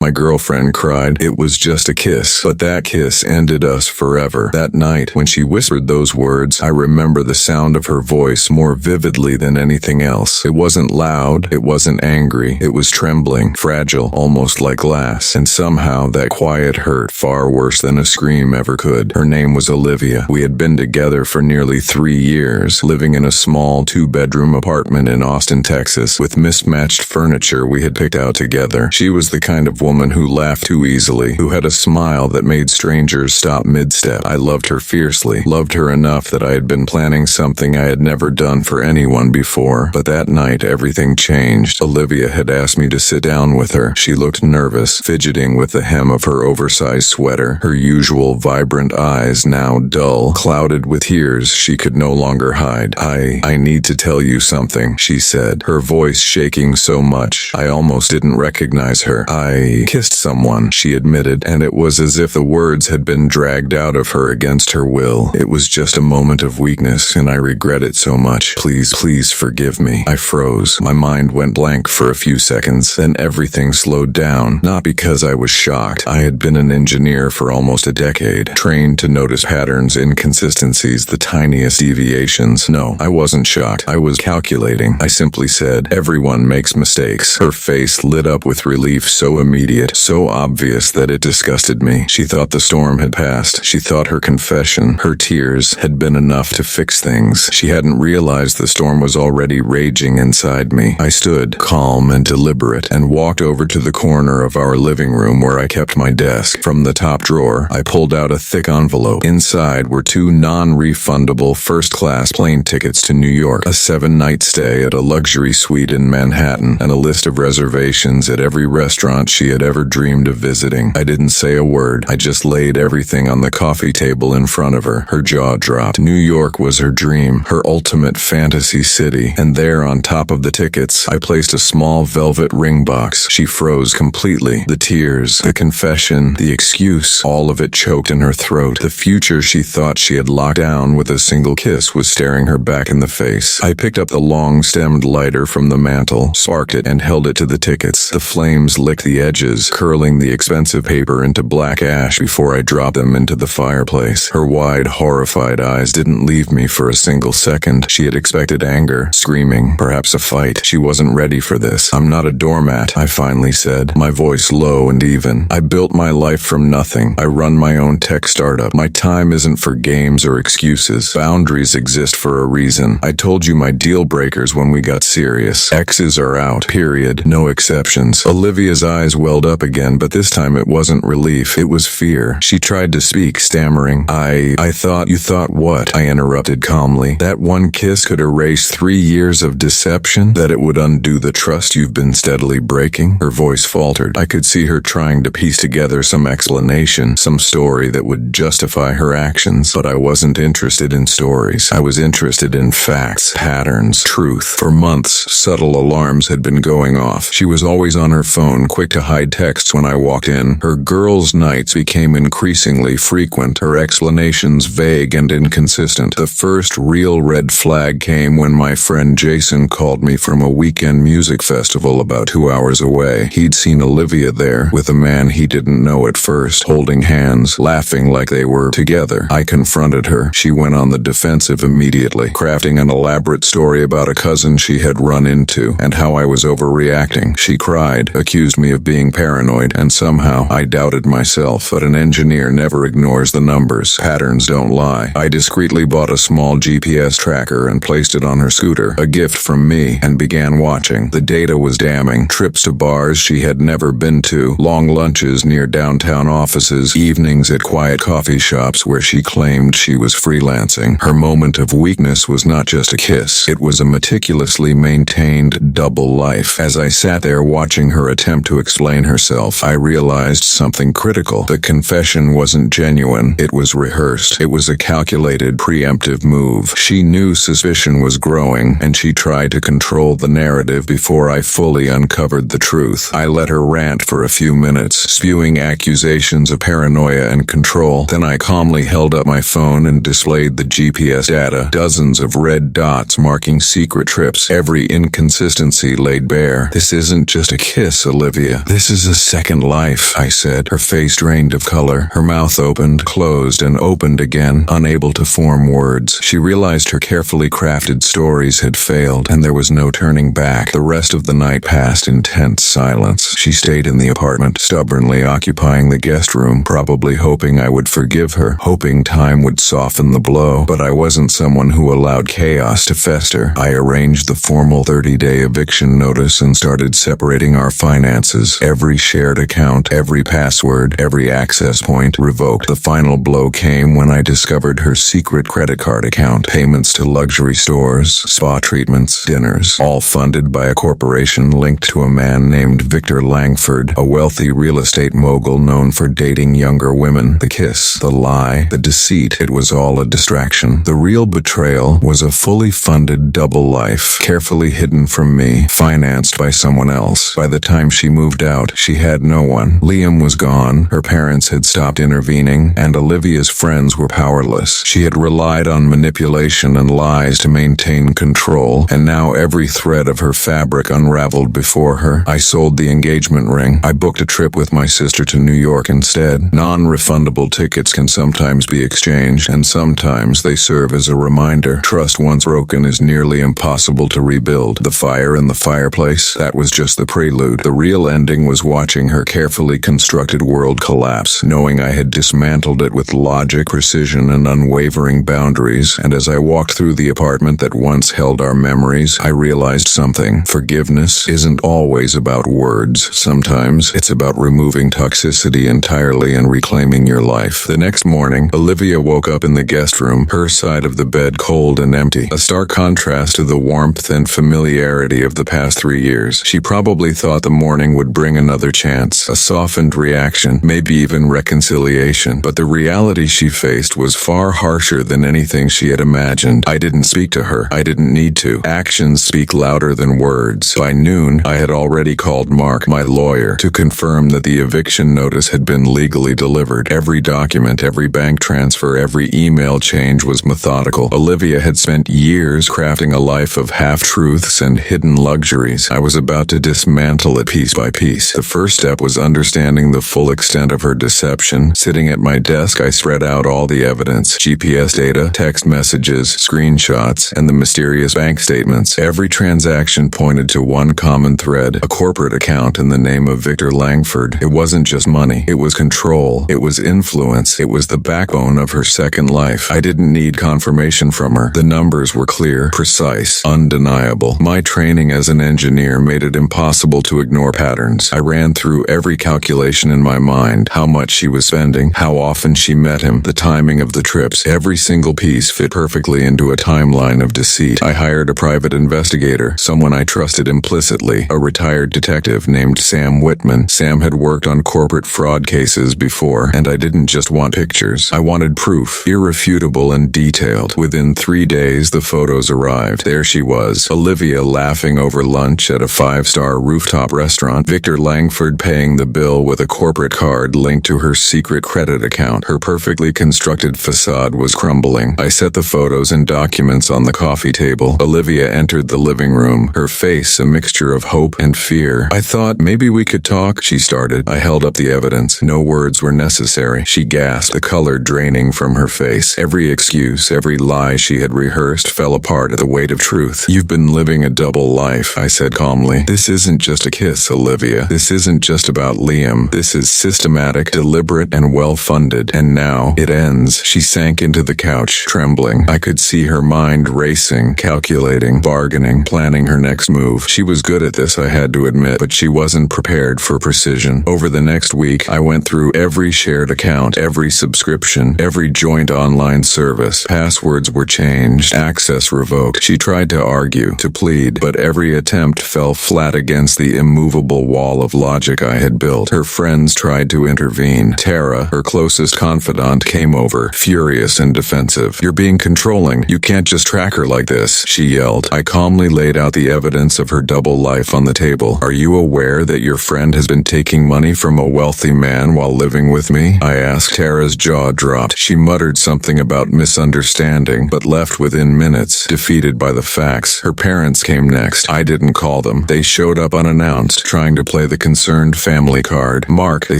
my girlfriend cried. It was just a kiss, but that kiss ended us forever. That night, when she whispered those words, I remember the sound of her voice more vividly than anything else. It wasn't loud, it wasn't angry, it was trembling, fragile, almost like glass, and somehow that quiet hurt far worse than a scream ever could. Her name was Olivia. We had been together for nearly 3 years, living in a small 2-bedroom apartment in Austin, Texas, with mismatched furniture we had picked out together. She was the kind of woman who laughed too easily, who had a smile that made strangers stop mid-step. I loved her fiercely, loved her enough that I had been planning something I had never done for anyone before. But that night, everything changed. Olivia had asked me to sit down with her. She looked nervous, fidgeting with the hem of her oversized sweater, her usual vibrant eyes now dull, clouded with tears she could no longer hide. I need to tell you something, she said, her voice shaking so much I almost didn't recognize her. I kissed someone, she admitted, and it was as if the words had been dragged out of her against her will. It was just a moment of weakness, and I regret it so much. Please forgive me. I froze. My mind went blank for a few seconds, then everything slowed down. Not because I was shocked. I had been an engineer for almost a decade, trained to notice patterns, inconsistencies, the tiniest deviations. No, I wasn't shocked. I was calculating. I simply said, everyone makes mistakes. Her face lit up with relief so immediate, so obvious that it disgusted me. She thought the storm had passed. She thought her confession, her tears, had been enough to fix things. She hadn't realized the storm was already raging inside me. I stood, calm and deliberate, and walked over to the corner of our living room where I kept my desk. From the top drawer, I pulled out a thick envelope. Inside were 2 non-refundable first-class plane tickets to New York, a 7-night stay at a luxury suite in Manhattan, and a list of reservations at every restaurant she had ever dreamed of visiting. I didn't say a word. I just laid everything on the coffee table in front of her. Her jaw dropped. New York was her dream, her ultimate fantasy city, and there on top of the tickets, I placed a small velvet ring box. She froze completely. The tears, the confession, the excuse, all of it choked in her throat. The future she thought she had locked down with a single kiss was staring her back in the face. I picked up the long-stemmed lighter from the mantel, sparked it, and held it to the tickets. The flames licked the edges, curling the expensive paper into black ash before I dropped them into the fireplace. Her wide, horrified eyes didn't leave me for a single second. She had expected anger, screaming, perhaps a fight. She wasn't ready for this. I'm not a doormat, I finally said, my voice low and even. I built my life from nothing. I run my own tech startup. My time isn't for games or excuses. Boundaries exist for a reason. I told you my deal breakers when we got serious. X's are out, period. No exceptions. Olivia's eyes welled up again, but this time it wasn't relief. It was fear. She tried to speak, stammering. I thought. You thought what? I interrupted calmly. That one kiss could erase 3 years of deception? That it would undo the trust you've been steadily breaking? Her voice faltered. I could see her trying to piece together some explanation, some story that would justify her actions, but I wasn't interested in stories. I was interested in facts, patterns, truth. For months, subtle alarms had been going off. She was always on her phone, quick to hide texts when I walked in. Her girls' nights became increasingly frequent, her explanations vague and inconsistent. The first real red flag came when my friend Jason called me from a weekend music festival about 2 hours away. He'd seen Olivia there, with a man he didn't know at first, holding hands, laughing like they were together. I confronted her. She went on the defensive immediately, crafting an elaborate story about a cousin she had run into, and how I was overreacting. She cried, accused me of being paranoid, and somehow I doubted myself. But an engineer never ignores the numbers. Patterns don't lie. I discreetly bought a small GPS tracker and placed it on her scooter, a gift from me, and began watching. The data was damning. Trips to bars she had never been to, long lunches near downtown offices, evenings at quiet coffee shops where she claimed she was freelancing. Her moment of weakness was not just a kiss. It was a meticulously maintained double life. As I sat there watching her attempt to explain herself, I realized something critical. The confession wasn't genuine. It was rehearsed. It was a calculated, preemptive move. She knew suspicion was growing, and she tried to control the narrative before I fully uncovered the truth. I let her rant for a few minutes, spewing accusations of paranoia and control. Then I calmly held up my phone and displayed the GPS data, dozens of red dots marking secret trips, every inconsistency laid bare. This isn't just a kiss, Olivia. This is a second life," I said. Her face drained of color. Her mouth opened, closed, and opened again, unable to form words. She realized her carefully crafted stories had failed, and there was no turning back. The rest of the night passed in tense silence. She stayed in the apartment, stubbornly occupying the guest room, probably hoping I would forgive her, hoping time would soften the blow. But I wasn't someone who allowed chaos to fester. I arranged the formal 30-day eviction notice and started separating our finances. Every shared account, every password, every access point revoked. The final blow came when I discovered her secret credit card account. Payments to luxury stores, spa treatments, dinners, all funded by a corporation linked to a man named Victor Langford, a wealthy real estate mogul known for dating younger women. The kiss, the lie, the deceit, it was all a distraction. The real betrayal was a fully funded double life, carefully hidden from me, financed by someone else. By the time she moved out, she had no one. Liam was gone, her parents had stopped intervening, and Olivia's friends were powerless. She had relied on manipulation and lies to maintain control, and now every thread of her fabric unraveled before her. I sold the engagement ring. I booked a trip with my sister to New York instead. Non-refundable tickets can sometimes be exchanged, and sometimes they serve as a reminder. Trust once broken is nearly impossible to rebuild. The fire in the fireplace, that was just the prelude. The real ending was watching her carefully constructed world collapse, knowing I had dismantled it with logic, precision, and unwavering boundaries. And as I walked through the apartment that once held our memories, I realized something. Forgiveness isn't always about words. Sometimes it's about removing toxicity entirely and reclaiming your life. The next morning, Olivia woke up in the guest room, her side of the bed cold and empty, a stark contrast to the warmth and familiarity of the past 3 years. She probably thought the morning would bring another chance, a softened reaction, maybe even reconciliation. But the reality she faced was far harsher than anything she had imagined. I didn't speak to her. I didn't need to. Actions speak louder than words. By noon, I had already called Mark, my lawyer, to confirm that the eviction notice had been legally delivered. Every document, every bank transfer, every email change was methodical. Olivia had spent years crafting a life of half-truths and hidden luxuries. I was about to dismantle it piece by piece. The first step was understanding the full extent of her deception. Sitting at my desk, I spread out all the evidence: GPS data, text messages, screenshots, and the mysterious bank statements. Every transaction pointed to one common thread: a corporate account in the name of Victor Langford. It wasn't just money. It was control. It was influence. It was the backbone of her second life. I didn't need confirmation from her. The numbers were clear, precise, undeniable. My training as an engineer made it impossible to ignore patterns. I ran through every calculation in my mind: how much she was spending, how often she met him, the timing of the trips. Every single piece fit perfectly into a timeline of deceit. I hired a private investigator, someone I trusted implicitly, a retired detective named Sam Whitman. Sam had worked on corporate fraud cases before, and I didn't just want pictures. I wanted proof, irrefutable and detailed. Within 3 days, the photos arrived. There she was, Olivia laughing over lunch at a 5-star rooftop restaurant, Victor Langford paying the bill with a corporate card linked to her secret credit account. Her perfectly constructed facade was crumbling. I set the photos and documents on the coffee table. Olivia entered the living room, her face a mixture of hope and fear. "I thought maybe we could talk," she started. I held up the evidence. No words were necessary. She gasped, the color draining from her face. Every excuse, every lie she had rehearsed fell apart at the weight of truth. "You've been living a double life," I said calmly. "This isn't just a kiss, Olivia. This isn't just about Liam. This is systematic, deliberate, and well-funded. And now, it ends." She sank into the couch, trembling. I could see her mind racing, calculating, bargaining, planning her next move. She was good at this, I had to admit, but she wasn't prepared for precision. Over the next week, I went through every shared account, every subscription, every joint online service. Passwords were changed, access revoked. She tried to argue, to plead, but every attempt fell flat against the immovable wall of logic I had built. Her friends tried to intervene. Tara, her closest confidant, came over, furious and defensive. "You're being controlling. You can't just track her like this," she yelled. I calmly laid out the evidence of her double life on the table. "Are you aware that your friend has been taking money from a wealthy man while living with me?" I asked. Tara's jaw dropped. She muttered something about misunderstanding, but left within minutes, defeated by the facts. Her parents came next. I didn't call them. They showed up unannounced, trying to play the the concerned family card. "Mark," they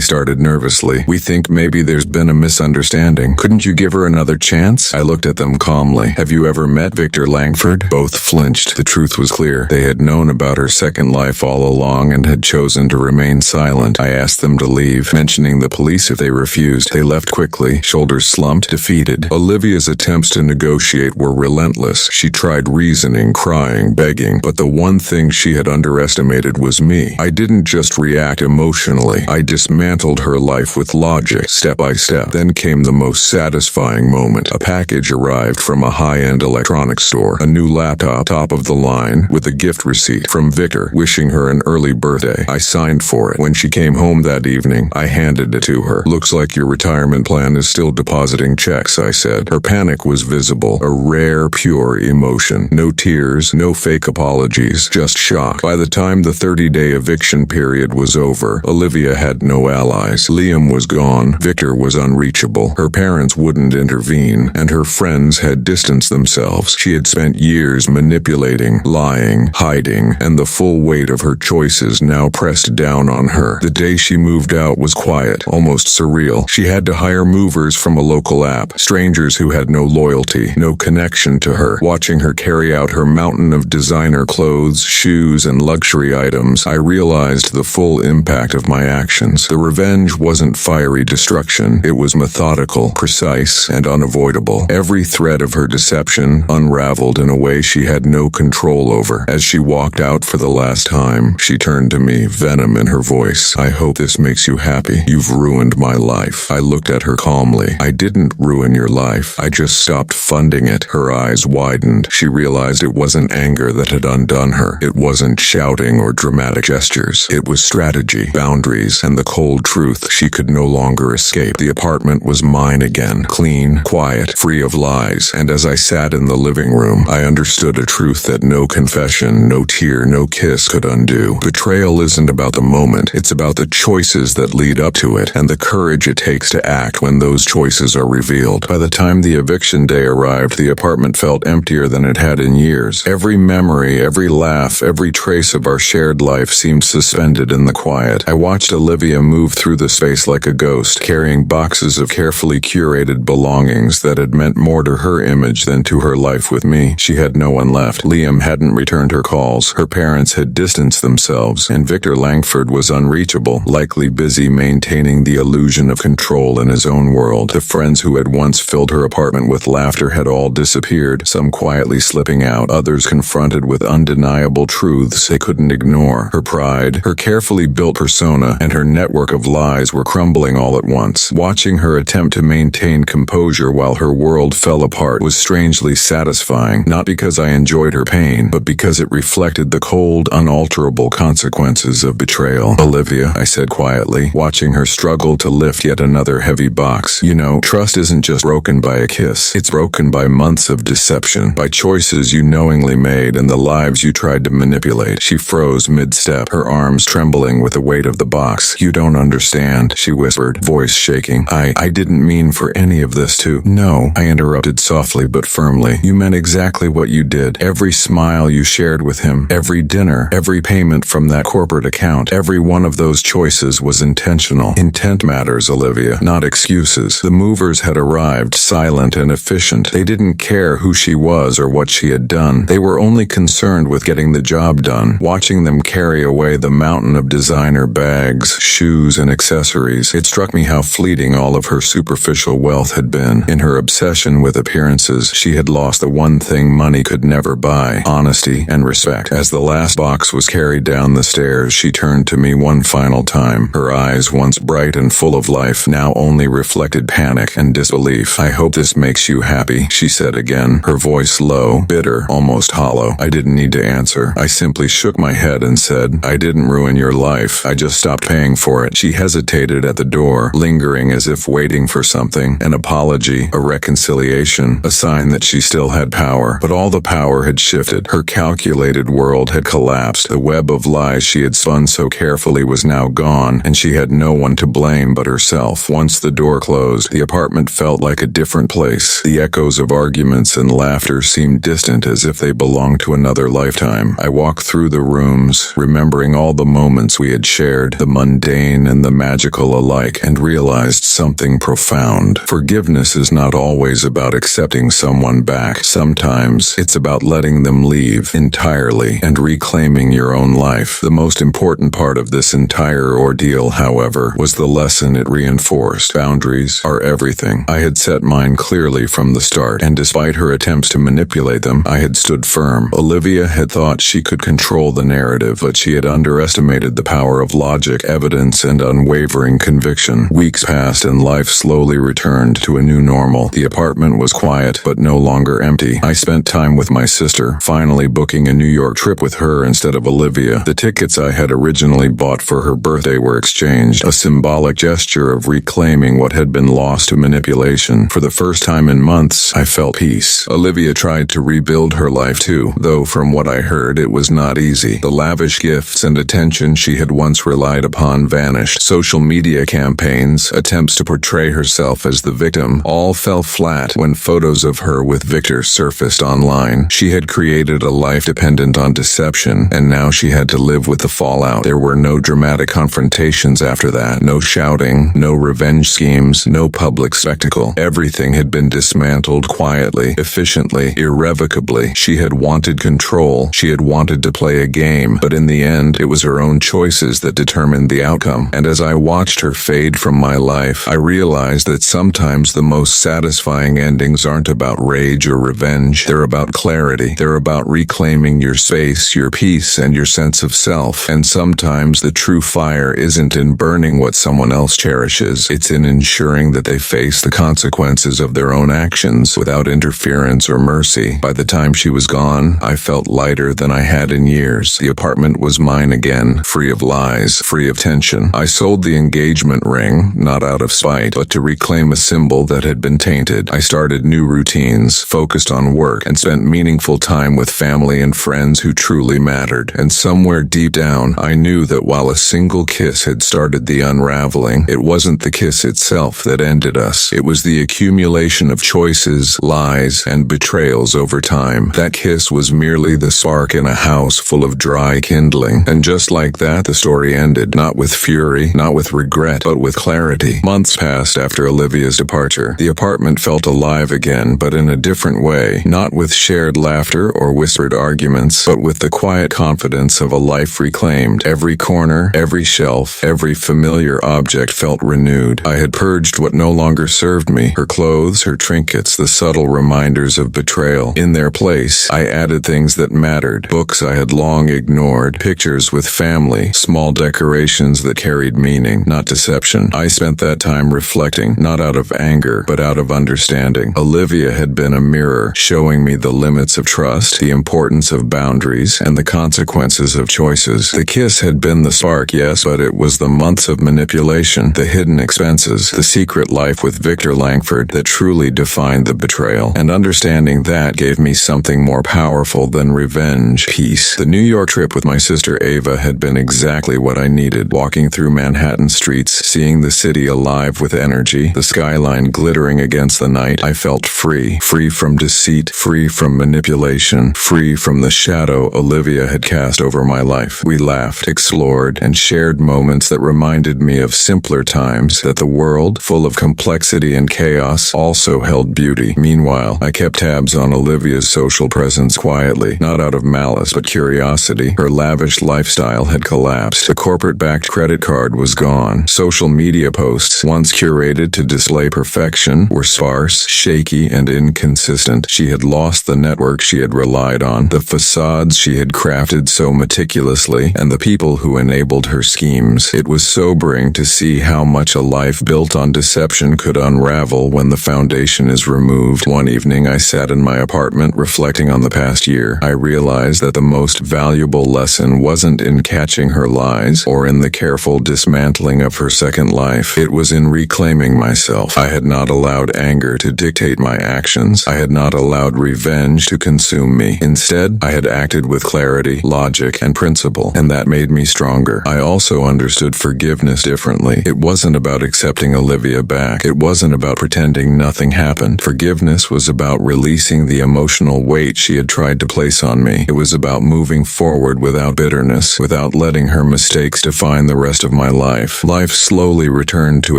started nervously, "we think maybe there's been a misunderstanding. Couldn't you give her another chance?" I looked at them calmly. "Have you ever met Victor Langford?" Both flinched. The truth was clear. They had known about her second life all along and had chosen to remain silent. I asked them to leave, mentioning the police if they refused. They left quickly, shoulders slumped, defeated. Olivia's attempts to negotiate were relentless. She tried reasoning, crying, begging, but the one thing she had underestimated was me. I didn't just react emotionally. I dismantled her life with logic, step by step. Then came the most satisfying moment. A package arrived from a high-end electronics store. A new laptop, top of the line, with a gift receipt from Victor, wishing her an early birthday. I signed for it. When she came home that evening, I handed it to her. "Looks like your retirement plan is still depositing checks," I said. Her panic was visible, a rare, pure emotion. No tears, no fake apologies, just shock. By the time the 30-day eviction period was over, Olivia had no allies. Liam was gone. Victor was unreachable. Her parents wouldn't intervene, and her friends had distanced themselves. She had spent years manipulating, lying, hiding, and the full weight of her choices now pressed down on her. The day she moved out was quiet, almost surreal. She had to hire movers from a local app, strangers who had no loyalty, no connection to her. Watching her carry out her mountain of designer clothes, shoes, and luxury items, I realized the full impact of my actions. The revenge wasn't fiery destruction. It was methodical, precise, and unavoidable. Every thread of her deception unraveled in a way she had no control over. As she walked out for the last time, she turned to me, venom in her voice. "I hope this makes you happy. You've ruined my life." I looked at her calmly. "I didn't ruin your life. I just stopped funding it." Her eyes widened. She realized it wasn't anger that had undone her. It wasn't shouting or dramatic gestures. It was strategy, boundaries, and the cold truth she could no longer escape. The apartment was mine again, clean, quiet, free of lies, and as I sat in the living room, I understood a truth that no confession, no tear, no kiss could undo. Betrayal isn't about the moment. It's about the choices that lead up to it, and the courage it takes to act when those choices are revealed. By the time the eviction day arrived, the apartment felt emptier than it had in years. Every memory, every laugh, every trace of our shared life seemed suspended in the quiet. I watched Olivia move through the space like a ghost, carrying boxes of carefully curated belongings that had meant more to her image than to her life with me. She had no one left. Liam hadn't returned her calls. Her parents had distanced themselves, and Victor Langford was unreachable, likely busy maintaining the illusion of control in his own world. The friends who had once filled her apartment with laughter had all disappeared, some quietly slipping out, others confronted with undeniable truths they couldn't ignore. Her pride, her carefully built persona, and her network of lies were crumbling all at once. Watching her attempt to maintain composure while her world fell apart was strangely satisfying, not because I enjoyed her pain, but because it reflected the cold, unalterable consequences of betrayal. "Olivia," I said quietly, watching her struggle to lift yet another heavy box, "you know, trust isn't just broken by a kiss. It's broken by months of deception, by choices you knowingly made and the lives you tried to manipulate." She froze mid-step, her arms trembling with the weight of the box. "You don't understand," she whispered, voice shaking. I didn't mean for any of this to—" "No," I interrupted softly but firmly. "You meant exactly what you did. Every smile you shared with him, every dinner, every payment from that corporate account, every one of those choices was intentional. Intent matters, Olivia, not excuses." The movers had arrived, silent and efficient. They didn't care who she was or what she had done. They were only concerned with getting the job done. Watching them carry away the mountain of designer bags, shoes, and accessories, it struck me how fleeting all of her superficial wealth had been. In her obsession with appearances, she had lost the one thing money could never buy: honesty and respect. As the last box was carried down the stairs, she turned to me one final time. Her eyes, once bright and full of life, now only reflected panic and disbelief. "I hope this makes you happy," she said again, her voice low, bitter, almost hollow. I didn't need to answer. I simply shook my head and said, "I didn't ruin your life. I just stopped paying for it." She hesitated at the door, lingering as if waiting for something: an apology, a reconciliation, a sign that she still had power. But all the power had shifted. Her calculated world had collapsed. The web of lies she had spun so carefully was now gone, and she had no one to blame but herself. Once the door closed, the apartment felt like a different place. The echoes of arguments and laughter seemed distant, as if they belonged to another lifetime. I walked through the rooms, remembering all the moments moments we had shared, the mundane and the magical alike, and realized something profound. Forgiveness is not always about accepting someone back. Sometimes it's about letting them leave entirely and reclaiming your own life. The most important part of this entire ordeal, however, was the lesson it reinforced. Boundaries are everything. I had set mine clearly from the start, and despite her attempts to manipulate them, I had stood firm. Olivia had thought she could control the narrative, but she had underestimated the power of logic, evidence, and unwavering conviction. Weeks passed and life slowly returned to a new normal. The apartment was quiet, but no longer empty. I spent time with my sister, finally booking a New York trip with her instead of Olivia. The tickets I had originally bought for her birthday were exchanged, a symbolic gesture of reclaiming what had been lost to manipulation. For the first time in months, I felt peace. Olivia tried to rebuild her life too, though from what I heard it was not easy. The lavish gifts and attention she had once relied upon vanished. Social media campaigns, attempts to portray herself as the victim, all fell flat when photos of her with Victor surfaced online. She had created a life dependent on deception, and now she had to live with the fallout. There were no dramatic confrontations after that, no shouting, no revenge schemes, no public spectacle. Everything had been dismantled quietly, efficiently, irrevocably. She had wanted control. She had wanted to play a game, but in the end, it was her own choices that determined the outcome. And as I watched her fade from my life, I realized that sometimes the most satisfying endings aren't about rage or revenge. They're about clarity. They're about reclaiming your space, your peace, and your sense of self. And sometimes the true fire isn't in burning what someone else cherishes. It's in ensuring that they face the consequences of their own actions without interference or mercy. By the time she was gone, I felt lighter than I had in years. The apartment was mine again, free of lies, free of tension. I sold the engagement ring, not out of spite, but to reclaim a symbol that had been tainted. I started new routines, focused on work, and spent meaningful time with family and friends who truly mattered. And somewhere deep down, I knew that while a single kiss had started the unraveling, it wasn't the kiss itself that ended us. It was the accumulation of choices, lies, and betrayals over time. That kiss was merely the spark in a house full of dry kindling. And just like that, the story ended, not with fury, not with regret, but with clarity. Months passed after Olivia's departure. The apartment felt alive again, but in a different way, not with shared laughter or whispered arguments, but with the quiet confidence of a life reclaimed. Every corner, every shelf, every familiar object felt renewed. I had purged what no longer served me, her clothes, her trinkets, the subtle reminders of betrayal. In their place, I added things that mattered, books I had long ignored, pictures with family, small decorations that carried meaning, not deception. I spent that time reflecting, not out of anger, but out of understanding. Olivia had been a mirror, showing me the limits of trust, the importance of boundaries, and the consequences of choices. The kiss had been the spark, yes, but it was the months of manipulation, the hidden expenses, the secret life with Victor Langford that truly defined the betrayal. And understanding that gave me something more powerful than revenge: peace. The New York trip with my sister Ava had been exactly what I needed. Walking through Manhattan streets, seeing the city alive with energy, the skyline glittering against the night, I felt free. Free from deceit, free from manipulation, free from the shadow Olivia had cast over my life. We laughed, explored, and shared moments that reminded me of simpler times, that the world, full of complexity and chaos, also held beauty. Meanwhile, I kept tabs on Olivia's social presence quietly, not out of malice but curiosity. Her lavish lifestyle had collapsed. The corporate-backed credit card was gone. Social media posts, once curated to display perfection, were sparse, shaky, and inconsistent. She had lost the network she had relied on, the facades she had crafted so meticulously, and the people who enabled her schemes. It was sobering to see how much a life built on deception could unravel when the foundation is removed. One evening, I sat in my apartment reflecting on the past year. I realized that the most valuable lesson wasn't in catching her lies or in the careful dismantling of her second life. It was in reclaiming myself. I had not allowed anger to dictate my actions. I had not allowed revenge to consume me. Instead, I had acted with clarity, logic, and principle, and that made me stronger. I also understood forgiveness differently. It wasn't about accepting Olivia back. It wasn't about pretending nothing happened. Forgiveness was about releasing the emotional weight she had tried to place on me. It was about moving forward without bitterness, without letting her mistakes define the rest of my life. Life slowly returned to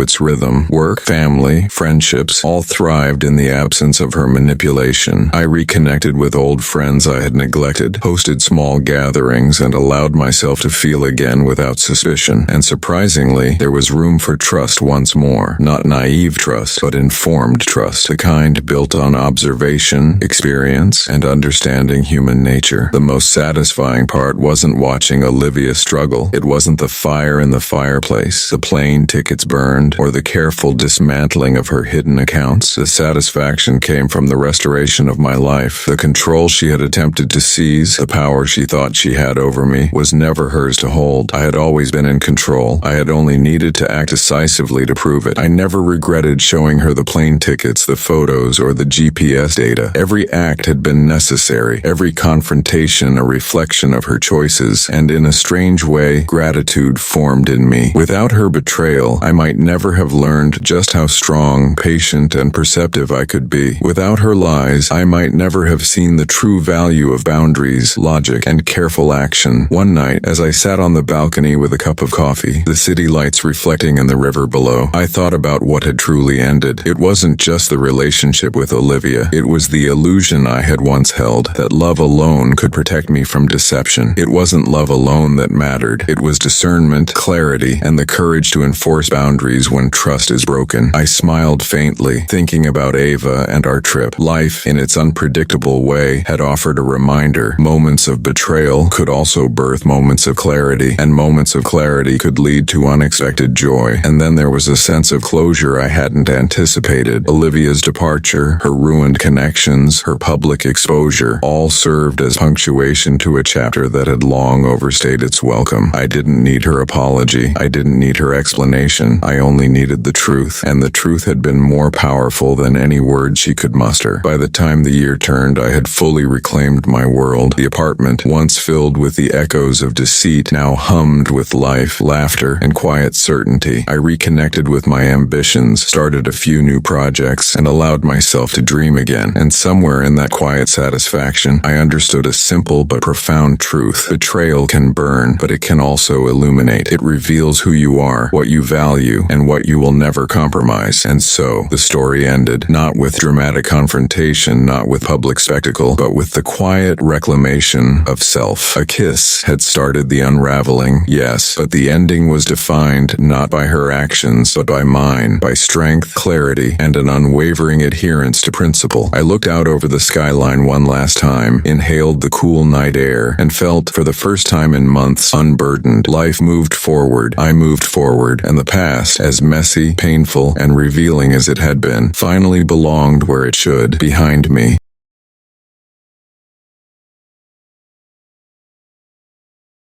its rhythm. Work, family, friendships, all thrived in the absence of her manipulation. I reconnected with old friends I had neglected, hosted small gatherings, and allowed myself to feel again without suspicion. And surprisingly, there was room for trust once more. Not naive trust, but informed trust. The kind built on observation, experience, and understanding human nature. The most satisfying part wasn't watching Olivia struggle. It wasn't the fire in the fireplace, the plane tickets burned, or the careful dismantling of her hidden accounts. The satisfaction came from the restoration of my life. The control she had attempted to seize, the power she thought she had over me, was never hers to hold. I had always been in control. I had only needed to act decisively to prove it. I never regretted showing her the plane tickets, the photos, or the GPS data. Every act had been necessary, every confrontation a reflection of her choices, and in a strange way, gratitude formed in me. Without her betrayal, I might never have learned just how strong, patient, and perceptive I could be. Without her lies, I might never have seen the true value of boundaries, logic, and careful action. One night, as I sat on the balcony with a cup of coffee, the city lights reflecting in the river below, I thought about what had truly ended. It wasn't just the relationship with Olivia. It was the illusion I had once held, that love alone could protect me from deception. It wasn't love alone that mattered. It was discernment, clarity, and the courage to enforce boundaries when trust is broken. I smiled faintly, thinking about Ava and our trip. Life, in its unpredictable way, had offered a reminder. Moments of betrayal could also birth moments of clarity, and moments of clarity could lead to unexpected joy. And then there was a sense of closure I hadn't anticipated. Olivia's departure, her ruined connections, her public exposure, all served as punctuation to a chapter that had long overstayed its welcome. I didn't need her apology. I didn't need her explanation. I only needed the truth, and the truth had been more powerful than any word she could muster. By the time the year turned, I had fully reclaimed my world. The apartment, once filled with the echoes of deceit, now hummed with life, laughter, and quiet certainty. I reconnected with my ambitions, started a few new projects, and allowed myself to dream again. And somewhere in that quiet satisfaction, I understood a simple but profound truth. Betrayal can burn, but it can also illuminate. It reveals who you are, what you value, and what you will never compromise. And so, the story ended, not with dramatic confrontation, not with public spectacle, but with the quiet reclamation of self. A kiss had started the unraveling, yes, but the ending was defined not by her actions, but by mine, by strength, clarity, and an unwavering adherence to principle. I looked out over the skyline one last time, inhaled the cool night air, and felt, for the first time in months, unburdened. Life moved forward, I moved forward, and the past, as messy, painful, and revealing as it had been, finally belonged where it should, behind me.